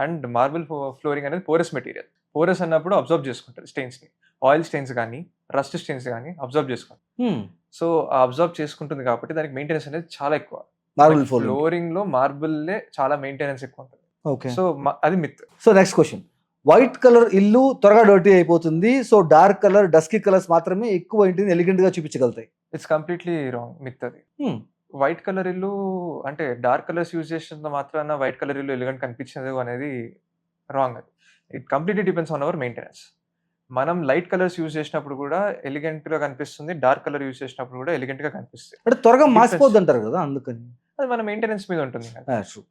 And marble flooring అనేది పోరస్ మెటీరియల్. పోరస్ అన్నప్పుడు అబ్జర్వ్ చేసుకుంటుంది స్టెయిన్స్ ని, ఆయిల్ స్టెయిన్స్ కానీ రస్ట్ స్టెయిన్స్ కానీ అబ్జర్వ్ చేసుకుంటుంది. సో అబ్జర్వ్ చేసుకుంటుంది కాబట్టి దానికి మెయింటెనెన్స్ అనేది చాలా ఎక్కువ. మార్బుల్ ఫ్లోరింగ్ లో మార్బుల్ చాలా మెయింటెనెన్స్ ఎక్కువ ఉంటుంది. ఓకే. సో అది myth. So next question, white colour ఇల్లు త్వరగా డర్టీ అయిపోతుంది, so dark colour dusky colours మాత్రమే ఎక్కువ ఇంటిని ఎలిగెంట్ గా చూపించగలుగుతాయి. ఇట్స్ కంప్లీట్లీ రాంగ్, మిత్ అది. వైట్ కలర్ ఇల్లు అంటే డార్క్ కలర్స్ యూజ్ చేసినంత మాత్రాన వైట్ కలర్ ఇల్లు ఎలిగెంట్ కనిపించదు అనేది రాంగ్ అది. It completely depends on hour maintenance. మనం లైట్ కలర్స్ యూజ్ చేసినప్పుడు కూడా ఎలిగెంట్‌గా కనిపిస్తుంది. డార్క్ కలర్ యూజ్ చేసినప్పుడు కూడా ఎలిగెంట్‌గా కనిపిస్తుంది. అంటే త్వరగా Difference. మాసిపోద్ది అంటారు కదా అందుకని. అది మన మెయింటెనెన్స్ మీద ఉంటుంది కదా! ట్రూ.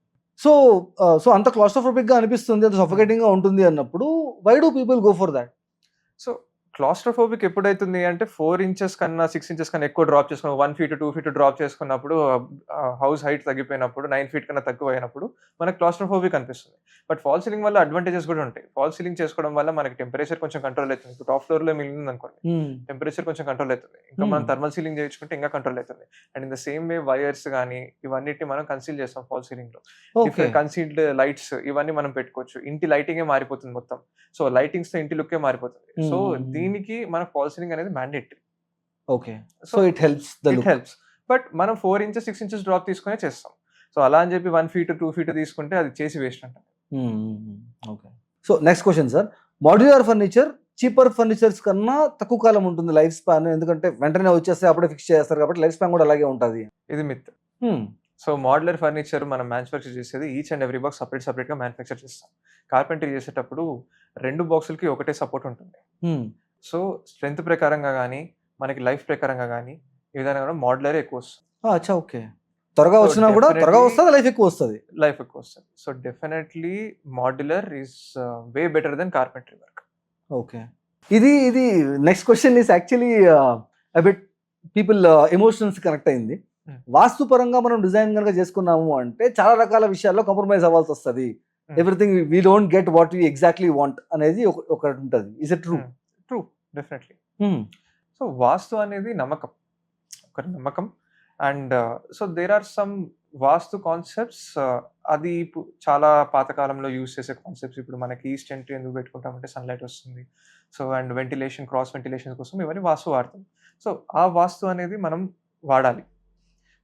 సో సో అంత క్లాస్ట్రోఫోబిక్ గా అనిపిస్తుంది, అంత సఫోకేటింగ్ గా ఉంటుంది అన్నప్పుడు why do people go for that? So claustrophobic ఎప్పుడైతుంది అంటే 4 ఇంచెస్ కన్నా 6 ఇంచెస్ కన్నా ఎక్కువ డ్రాప్ చేసుకున్న 1 ఫీట్ 2 ఫీట్ డ్రాప్ చేసుకున్నప్పుడు హౌస్ హైట్ తగ్గిపోయినప్పుడు 9 ఫీట్ కన్నా తక్కువ అయినప్పుడు మనకు క్లాస్ట్రోఫోబిక్ అనిపిస్తుంది. బట్ ఫాల్ సీలింగ్ వల్ల అడ్వాంటేజెస్ కూడా ఉంటాయి. ఫాల్ సీలింగ్ చేసుకోవడం వల్ల మనకి టెంపరేచర్ కొంచెం కంట్రోల్ అవుతుంది. ఇప్పుడు టాప్ ఫ్లోర్ లో మిగిలింది అనుకోండి, టెంపరేచర్ కొంచెం కంట్రోల్ అవుతుంది. ఇంకా మనం థర్మల్ సీలింగ్ చేయించుకుంటే ఇంకా కంట్రోల్ అవుతుంది. And in the same way wires కానీ ఇవన్నిటిని మనం కన్సీల్ చేస్తాం ఫాల్ సీలింగ్ లో. డిఫరెంట్ కన్సీల్డ్ లైట్స్ ఇవన్నీ మనం పెట్టుకోవచ్చు. ఇంటి లైటింగే మారిపోతుంది మొత్తం. సో లైటింగ్స్ తో ఇంటి లుక్కే మారిపోతుంది. సో దీనికి మన ఫాల్ సీలింగ్ అనేది mandatory. Okay, so it helps the look. Helps. But మనం 4 ఇంచెస్ 6 ఇంచెస్ డ్రాప్ తీసుకునే చేస్తాం. సో అలా అని చెప్పి 1 ఫీట్ 2 ఫీట్ తీసుకుంటే అది చేసి వేస్ట్ అంట. Okay, so next question sir, modular furniture cheaper furnitures కన్నా తక్కువ కాలం ఉంటుంది లైఫ్ స్పాన్, ఎందుకంటే వెంటనే వచ్చేస్తే అప్పుడే ఫిక్స్ చేస్తారు కాబట్టి లైఫ్ స్పాన్ కూడా అలాగే ఉంటుంది. ఇది మిత్. సో మోడ్యులర్ ఫర్నిచర్ మనం మ్యానుఫ్యాక్చర్ చేసేది each and every box separate గా మ్యానుఫ్యాక్చర్ చేస్తాం. కార్పెంటరీ చేసేటప్పుడు 2 బాక్సులకి ఒకటే సపోర్ట్ ఉంటుంది. సో స్ట్రెంత్ ప్రకారంగా కానీ మనకి లైఫ్ ప్రకారంగా కానీ ఈ విధంగా కూడా మోడ్యులర్ ఎక్కువ వస్తుంది. అచ్చా, ఓకే, త్వరగా వచ్చినా కూడా త్వరగా వస్తుంది, లైఫ్ ఎక్కువ వస్తుంది. లైఫ్ ఎక్కువ వస్తుంది. So definitely modular is way better than carpentry work. Okay, ఇది next question is actually about people emotions connect అయింది. వాస్తు పరంగా మనం డిజైన్ కనుక చేసుకున్నాము అంటే చాలా రకాల విషయాల్లో కాంప్రమైజ్ అవ్వాల్సి వస్తుంది. Everything we don't get what you exactly want అనేది ఒకటి ఉంటుంది. Is it true? True, definitely. So vastu అనేది నమ్మకం, ఒక నమ్మకం. And so there are some vastu concepts, అది చాలా పాతకాలంలో యూజ్ చేసే కాన్సెప్ట్స్. ఇప్పుడు మనకి ఈస్ట్ ఎంట్రీ ఎందుకు పెట్టుకుంటామంటే సన్లైట్ వస్తుంది. So and ventilation, cross ventilation కోసం ఇవన్నీ వాస్తు వాడతాం. సో ఆ వాస్తు అనేది మనం వాడాలి.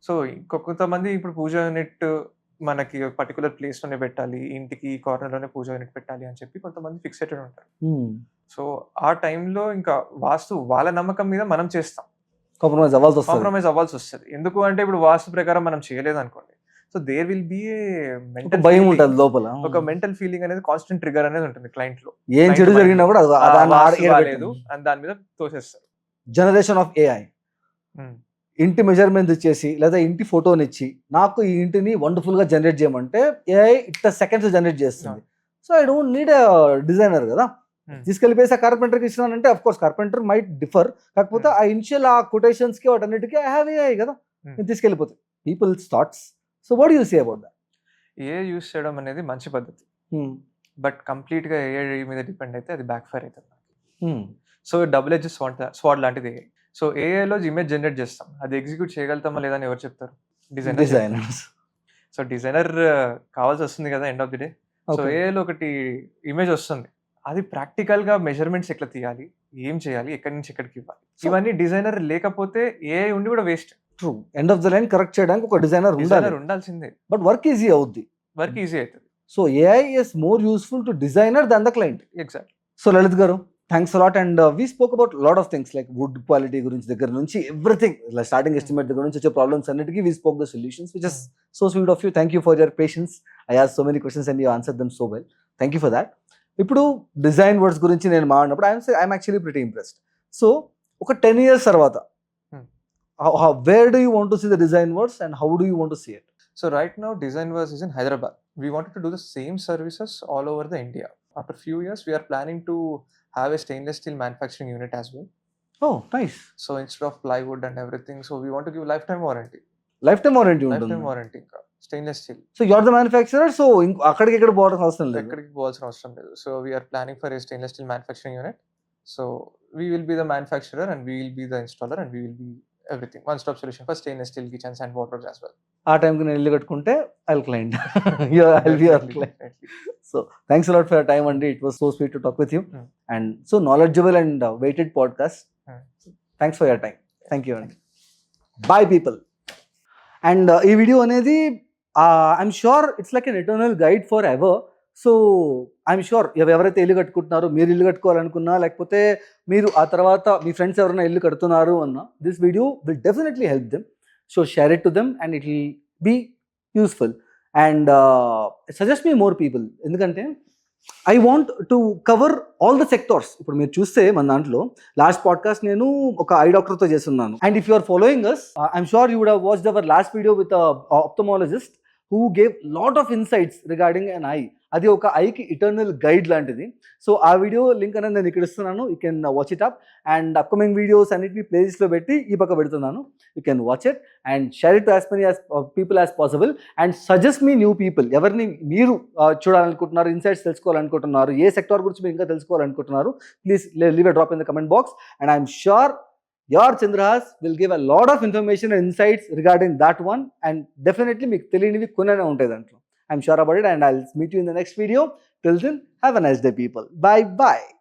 సో కొంతమంది ఇప్పుడు పూజ యూనిట్ మనకి పర్టికులర్ ప్లేస్లోనే పెట్టాలి, ఇంటికి కార్నర్లోనే పూజ యూనిట్ పెట్టాలి అని చెప్పి కొంతమంది ఫిక్సేటెడ్ ఉంటారు. సో ఆ టైంలో ఇంకా వాస్తు వాళ్ళ నమ్మకం మీద మనం చేస్తాం, కాంప్రమైజ్ అవ్వాల్సి వస్తుంది. ఎందుకు అంటే ఇప్పుడు వాస్తు ప్రకారం మనం చేయలేదు అనుకోండి, so there will be mental భయం ఉంటుంది లోపల, ఒక మెంటల్ ఫీలింగ్ అనేది కాన్స్టెంట్ ట్రిగర్ అనేది ఉంటుంది క్లయింట్ లో. ఏం చెడు జరిగినా కూడా లేదు అని దాని మీద తోసేస్తారు. జనరేషన్ ఆఫ్ ఏఐ, ఇంటి మెజర్మెంట్ ఇచ్చేసి లేదా ఇంటి ఫోటోని ఇచ్చి నాకు ఈ ఇంటిని వండర్ఫుల్ గా జనరేట్ చేయమంటే ఏఐ ఇట్లా సెకండ్స్ జనరేట్ చేస్తుంది. So I don't need designer కదా, తీసుకెళ్ళిపోయి కార్పెంటర్కి ఇచ్చినానంటే of course carpenter might differ, కాకపోతే ఆ ఇనిషియల్ ఆ కొటేషన్స్ కి వాటన్నిటికీ ఐ హ్యావ్ ఏఐ కదా, నేను తీసుకెళ్ళిపోతాయి people's thoughts. So what you say about that? AI use చేయడం అనేది మంచి పద్ధతి, బట్ కంప్లీట్ గా ఏఐ మీద డిపెండ్ అయితే అది బ్యాక్ ఫైర్ అవుతుంది. సో డబుల్ ఎడ్జ్ స్వాడ్ లాంటిది ఏఐ. సో ఏఐలో ఇమేజ్ జనరేట్ చేస్తాం, అది ఎగ్జిక్యూట్ చేయగలుగుతామా లేదా అని ఎవరు చెప్తారు? డిజైనర్స్. సో డిజైనర్ కావాల్సి వస్తుంది కదా end of the day. So ఏఐలో ఒకటి ఇమేజ్ వస్తుంది, అది ప్రాక్టికల్ గా మెజర్మెంట్స్ ఎట్లా తీయాలి, ఏం చేయాలి, ఎక్కడి నుంచి ఎక్కడికి ఇవ్వాలి, ఇవన్నీ డిజైనర్ లేకపోతే ఏఐ ఉండి కూడా waste. True, end of the line correct చేయడానికి ఒక డిజైనర్ ఉండాల్సిందే. బట్ వర్క్ ఈజీ అవుద్ది, వర్క్ ఈజీ అవుతుంది. So AI is more useful to designer than the client. Exact. So Lalit garu, thanks a lot. And we spoke about lot of things like wood quality గురించి దగ్గర నుంచి ఎవ్రీథింగ్, స్టార్టింగ్ ఎస్టిమేట్ దగ్గర నుంచి వచ్చే ప్రాబ్లమ్స్ అన్నిటికీ we spoke the solutions, which is so sweet of you. Thank you for your patience. I asked so many questions and you answered them so well. Thank you for that. ఇప్పుడు డిజైన్ వర్డ్స్ గురించి నేను మాట్లాడినప్పుడు I'm actually pretty impressed. So ఒక 10 years తర్వాత where do you want to see the design words and how do you want to see it? So right now Design Verse is in Hyderabad. We wanted to do the same services all over the India. After few years we are planning to have a stainless steel manufacturing unit as well. Oh, nice. So instead of plywood and everything, so we want to give lifetime warranty. Lifetime warranty ఉంటుంది. Lifetime warranty ఇంకా stainless steel. So you are the manufacturer, so అక్కడికి ఇక్కడ పోవాల్సిన అవసరం లేదు. ఎక్కడికి పోవాల్సిన అవసరం లేదు. So we are planning for a stainless steel manufacturing unit. So we will be the manufacturer and we will be the installer and we will be everything, one stop solution for stainless steel kitchens and wardrobes as well. ఆ టైంకి నేను ఇల్లు కట్టుకుంటే I'll client, I'll be your client. So thanks a lot for your time అండి. It was so sweet to talk with you and so knowledgeable and weighted podcast. Thanks for your time. Thank you అండి. Bye people. And ఈ వీడియో అనేది I'm sure it's like an eternal guide for ever. So I'm sure ఎవరైతే ఇల్లు కట్టుకుంటున్నారో, మీరు ఇల్లు కట్టుకోవాలనుకున్నా లేకపోతే మీరు ఆ తర్వాత మీ ఫ్రెండ్స్ ఎవరైనా ఇల్లు కడుతున్నారు అన్న, this video will definitely help them. So share it to them and it will be useful and suggest me more people. ఎందుకంటే I want to cover all the sectors. ఇప్పుడు మీరు చూస్తే మన దాంట్లో లాస్ట్ పాడ్కాస్ట్ నేను ఒక ఐ డాక్టర్తో చేస్తున్నాను. And if you are following us, I'm sure you would have watched our last video with ophthalmologist who gave lot of insights regarding an eye. అది ఒక ఐకి ఇటర్నల్ గైడ్ లాంటిది. సో ఆ వీడియో లింక్ అనేది నేను ఇక్కడ ఇస్తున్నాను. You can watch it up. And upcoming videos అన్నిటిని ప్లేలిస్ట్లో పెట్టి ఈ పక్క పెడుతున్నాను. You can watch it and share it to as many as people as possible. And suggest me new people. ఎవరిని మీరు చూడాలనుకుంటున్నారు, ఇన్సైట్స్ తెలుసుకోవాలనుకుంటున్నారు, ఏ సెక్టార్ గురించి మీరు ఇంకా తెలుసుకోవాలనుకుంటున్నారు, please leave a drop in the comment box. And I'm sure your Chandrahas will give a lot of information and insights regarding that one, and definitely మీకు తెలియనివి కొననే ఉంటాయి దాంట్లో. I'm sure about it, and I'll meet you in the next video. Till then, have a nice day, people. Bye bye.